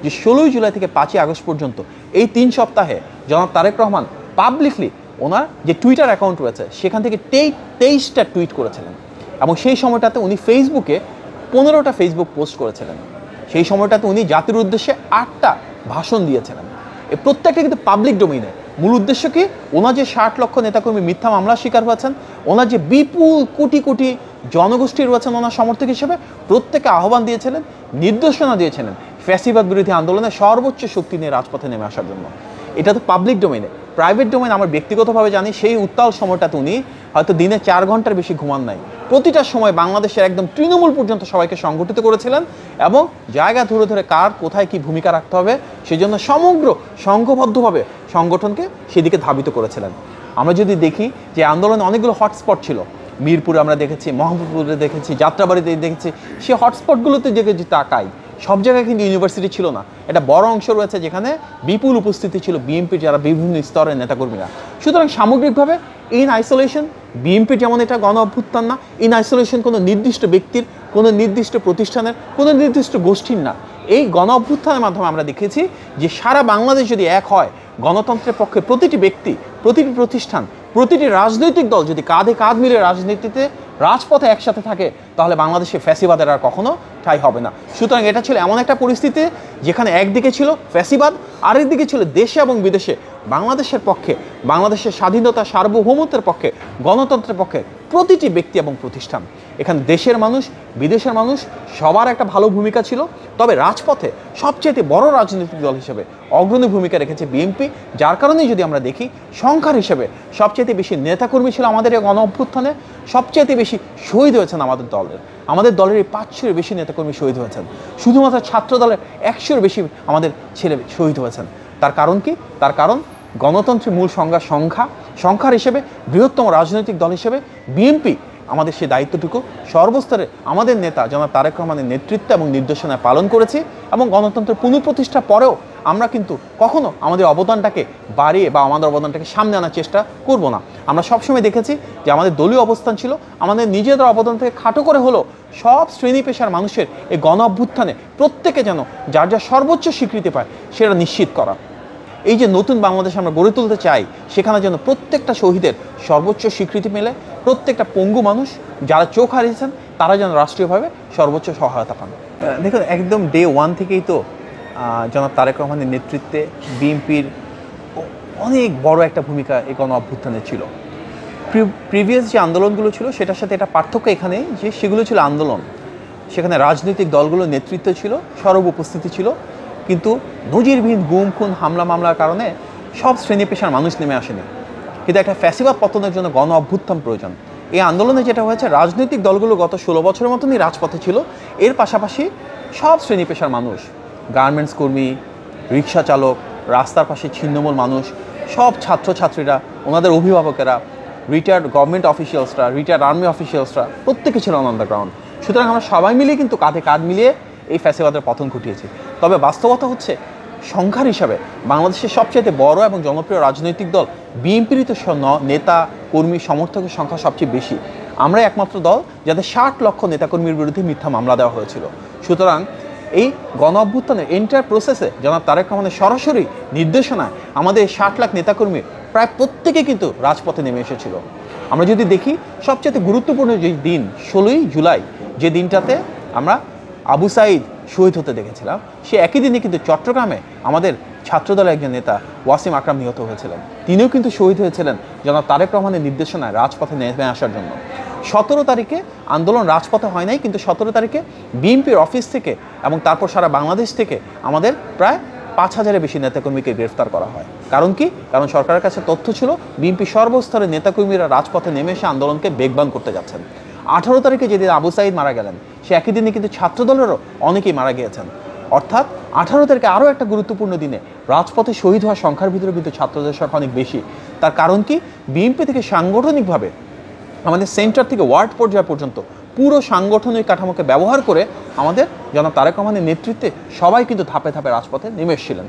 যে 16 জুলাই থেকে 5ই আগস্ট পর্যন্ত এই 3 সপ্তাহে জনাব তারেক রহমান পাবলিকলি ওনার যে টুইটার অ্যাকাউন্ট রয়েছে সেখান থেকে 23টা টুইট করেছিলেন এবং সেই সময়টাতে উনি ফেসবুকে 15টা ফেসবুক পোস্ট করেছিলেন। সেই সময়টাতে উনি জাতির উদ্দেশ্যে 8টা ভাষণ দিয়েছিলেন। এই প্রত্যেকটা কিন্তু পাবলিক ডোমেইনে। মূল উদ্দেশ্য কি? ওনার যে 60 লক্ষ নেতাকর্মী মিথ্যা মামলার শিকার হয়েছেন, ওনার যে বিপুল কোটি কোটি জনগোষ্ঠী রয়েছেন ওনার সমর্থক হিসেবে, প্রত্যেকে আহ্বান দিয়েছিলেন, নির্দেশনা দিয়েছিলেন ফ্যাসিবাদ বিরোধী আন্দোলনে সর্বোচ্চ শক্তি নিয়ে রাজপথে নেমে আসার জন্য। এটা তো পাবলিক ডোমেইনে। প্রাইভেট ডোমেইন আমার ব্যক্তিগতভাবে জানি সেই উত্তাল সময়টাতে উনি হয়তো দিনে 4 ঘন্টার বেশি ঘুমান নাই। প্রতিটা সময় বাংলাদেশের একদম তৃণমূল পর্যন্ত সবাইকে সংগঠিত করেছিলেন এবং জায়গা ধরে ধরে কার কোথায় কি ভূমিকা রাখতে হবে সেজন্য সমগ্র সংঘবদ্ধভাবে সংগঠনকে সেদিকে ধাবিত করেছিলেন। আমরা যদি দেখি যে আন্দোলনে অনেকগুলো হটস্পট ছিল, মিরপুরে আমরা দেখেছি, মোহাম্মদপুরে দেখেছি, যাত্রাবাড়িতে দেখেছি, সেই হটস্পটগুলোতে দেখেছি তাকাই সব জায়গায় কিন্তু ইউনিভার্সিটি ছিল না। এটা বড় অংশ রয়েছে যেখানে বিপুল উপস্থিতি ছিল বিএনপির যারা বিভিন্ন স্তরের নেতাকর্মীরা। সুতরাং সামগ্রিকভাবে ইন আইসোলেশন বিএনপি যেমন এটা গণ অভ্যুত্থান না, ইন আইসোলেশন কোনো নির্দিষ্ট ব্যক্তির, কোনো নির্দিষ্ট প্রতিষ্ঠানের, কোনো নির্দিষ্ট গোষ্ঠীর না। এই গণ অভ্যুত্থানের মাধ্যমে আমরা দেখেছি যে সারা বাংলাদেশ যদি এক হয়, গণতন্ত্রের পক্ষে প্রতিটি ব্যক্তি, প্রতিটি প্রতিষ্ঠান, প্রতিটি রাজনৈতিক দল যদি কাঁধে কাঁধ মিলে রাজনীতিতে রাজপথে একসাথে থাকে, তাহলে বাংলাদেশে ফ্যাসিবাদের আর কখনো ঠাঁই হবে না। সুতরাং এটা ছিল এমন একটা পরিস্থিতি যেখানে একদিকে ছিল ফ্যাসিবাদ, আরেকদিকে ছিল দেশে এবং বিদেশে বাংলাদেশের পক্ষে, বাংলাদেশের স্বাধীনতা সার্বভৌমত্বের পক্ষে, গণতন্ত্রের পক্ষে প্রতিটি ব্যক্তি এবং প্রতিষ্ঠান। এখানে দেশের মানুষ, বিদেশের মানুষ সবার একটা ভালো ভূমিকা ছিল। তবে রাজপথে সবচেয়ে বড় রাজনৈতিক দল হিসেবে অগ্রণী ভূমিকা রেখেছে বিএনপি, যার কারণেই যদি আমরা দেখি সংখ্যার হিসেবে সবচেয়ে বেশি নেতাকর্মী ছিল আমাদের এই গণ অভ্যুত্থানে, সবচেয়ে বেশি শহীদ হয়েছেন আমাদের দলের এই 500-এর বেশি নেতাকর্মী শহীদ হয়েছেন। শুধুমাত্র ছাত্র দলের 100-এর বেশি আমাদের ছেলে শহীদ হয়েছেন। তার কারণ কি? তার কারণ গণতন্ত্রের মূল সংখ্যার হিসেবে বৃহত্তম রাজনৈতিক দল হিসেবে বিএনপি আমাদের সেই দায়িত্বটুকু সর্বস্তরে আমাদের নেতা জনাব তারেক রহমানের নেতৃত্ব এবং নির্দেশনায় পালন করেছি এবং গণতন্ত্রের পুনঃপ্রতিষ্ঠার পরেও আমরা কিন্তু কখনো আমাদের অবদানটাকে বাড়িয়ে বা আমাদের অবদানটাকে সামনে আনার চেষ্টা করব না। আমরা সবসময় দেখেছি যে আমাদের দলীয় অবস্থান ছিল আমাদের নিজেদের অবদান থেকে খাটো করে হলো সব শ্রেণী পেশার মানুষের এই গণ অভ্যুত্থানে প্রত্যেকে যেন যার যা সর্বোচ্চ স্বীকৃতি পায় সেটা নিশ্চিত করা। এই যে নতুন বাংলাদেশ আমরা গড়ে তুলতে চাই, সেখানে যেন প্রত্যেকটা শহীদের সর্বোচ্চ স্বীকৃতি মেলে, প্রত্যেকটা পঙ্গু মানুষ যারা চোখ হারিয়েছেন তারা যেন রাষ্ট্রীয়ভাবে সর্বোচ্চ সহায়তা পান। দেখুন, একদম ডে 1 থেকেই তো জনাব তারেক রহমানের নেতৃত্বে বিএনপির অনেক বড় একটা ভূমিকা এই গণ অভ্যুত্থানে ছিল। প্রিভিয়াস যে আন্দোলনগুলো ছিল সেটার সাথে এটা পার্থক্য এখানে যে সেগুলো ছিল আন্দোলন, সেখানে রাজনৈতিক দলগুলোর নেতৃত্ব ছিল, সরব উপস্থিতি ছিল, কিন্তু নজিরবিহীন গুম খুন হামলা মামলার কারণে সব শ্রেণী পেশার মানুষ নেমে আসেনি। কিন্তু একটা ফ্যাসিবাদ পতনের জন্য গণ অভ্যুত্থান প্রয়োজন। এই আন্দোলনে যেটা হয়েছে, রাজনৈতিক দলগুলো গত 16 বছরের মতনই রাজপথে ছিল, এর পাশাপাশি সব শ্রেণী পেশার মানুষ, গার্মেন্টস কর্মী, রিক্সা চালক, রাস্তার পাশে ছিন্নমূল মানুষ, সব ছাত্রছাত্রীরা, ওনাদের অভিভাবকেরা, রিটায়ার্ড গভর্নমেন্ট অফিসিয়ালসরা, রিটায়ার্ড আর্মি অফিসিয়ালসরা প্রত্যেকে ছিল অন দ্য গ্রাউন্ড। সুতরাং আমরা সবাই মিলে কিন্তু কাঁধে কাঁধ মিলিয়ে এই ফ্যাসিবাদের পতন ঘটিয়েছি। তবে বাস্তবতা হচ্ছে সংখ্যার হিসাবে বাংলাদেশের সবচেয়ে বড় এবং জনপ্রিয় রাজনৈতিক দল বিএনপির তো নেতা কর্মী সমর্থকের সংখ্যা সবচেয়ে বেশি। আমরা একমাত্র দল যাদের 60 লক্ষ নেতাকর্মীর বিরুদ্ধে মিথ্যা মামলা দেওয়া হয়েছিল। সুতরাং এই গণ অভ্যুত্থানের এন্টায়ার প্রসেসে জনাব তারেক রহমানের সরাসরি নির্দেশনায় আমাদের 60 লাখ নেতাকর্মী প্রায় প্রত্যেকে কিন্তু রাজপথে নেমে এসেছিল। আমরা যদি দেখি সবচেয়ে গুরুত্বপূর্ণ যে দিন 16ই জুলাই, যে দিনটাতে আমরা আবু সাঈদ শহীদ হতে দেখেছিলাম, সে একই দিনে কিন্তু চট্টগ্রামে আমাদের ছাত্রদলের একজন নেতা ওয়াসিম আকরাম নিহত হয়েছিলেন। তিনিও কিন্তু শহীদ হয়েছিলেন জনাব তারেক রহমানের নির্দেশনায় রাজপথে নেমে আসার জন্য। 17 তারিখে আন্দোলন রাজপথে হয় নাই, কিন্তু 17 তারিখে বিএনপির অফিস থেকে এবং তারপর সারা বাংলাদেশ থেকে আমাদের প্রায় 5000-এর বেশি নেতাকর্মীকে গ্রেফতার করা হয়। কারণ কি? কারণ সরকারের কাছে তথ্য ছিল বিএনপি সর্বস্তরের নেতাকর্মীরা রাজপথে নেমে এসে আন্দোলনকে বেগবান করতে যাচ্ছেন। 18 তারিখে যেদিন আবু সাঈদ মারা গেলেন, সে একই দিনে কিন্তু ছাত্রদলেরও অনেকেই মারা গিয়েছেন। অর্থাৎ 18 তারিখে আরও একটা গুরুত্বপূর্ণ দিনে রাজপথে শহীদ হওয়ার সংখ্যার ভিতরে কিন্তু ছাত্রদের সংখ্যা অনেক বেশি। তার কারণ কি? বিএনপি থেকে সাংগঠনিকভাবে আমাদের সেন্টার থেকে ওয়ার্ড পর্যায় পর্যন্ত পুরো সাংগঠনিক কাঠামোকে ব্যবহার করে আমাদের জনাব তারেক রহমানের নেতৃত্বে সবাই কিন্তু ধাপে ধাপে রাজপথে নেমে এসেছিলেন।